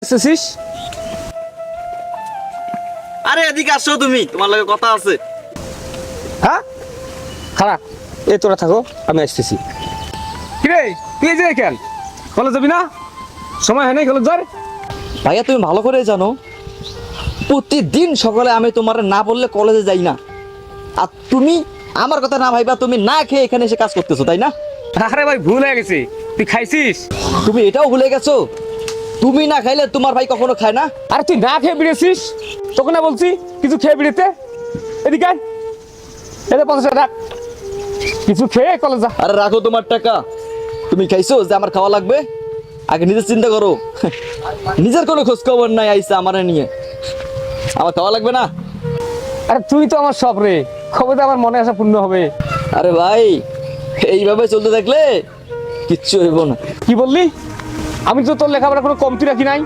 এসেছিস? আরে এদিকে আসো, তুমি তোমার লগে কথা আছে। হ্যাঁ, খারাপ। এই তোরা থাকো, আমি আসতেছি। কিরে তুই যে কেন কলেজ যাবি না? সময় হয় নাই কলেজ যার? ভাইয়া তুমি ভালো করে জানো প্রতিদিন সকালে আমি তোমার না বললে কলেজে যাই না, আর তুমি আমার কথা না ভাইবা তুমি না খেয়ে এখানে এসে কাজ করতেছো, তাই না? আরে ভাই ভুল হয়ে গেছে, তুই খাইছিস? তুমি এটাও ভুলে গেছো তুমি না খাইলে তোমার ভাই কখনো খায় না। আরে তুই না খেয়ে বেরিয়েছিস, তোকে না বলছি কিছু খেয়ে বেরিয়েতে। এদিকে আয়, এটা 50 টাকা রাখ, কিছু খেয়ে কলেজ যা। আরে রাখো তোমার টাকা, তুমি খাইছো যে আমার খাওয়া লাগবে? আগে নিজের চিন্তা করো। নিজের কোনো খোঁজ খবর নাই, আইসা আমার নিয়ে আমার খাওয়া লাগবে না। আরে তুই তো আমার সব রে, কবে তো আমার মনে আসা পূর্ণ হবে। আরে ভাই এইভাবে চলতে থাকলে কিচ্ছু হইব না। কি বললি? আমি তো তোর লেখাপড়া কোনো কমতি রাখি নাই।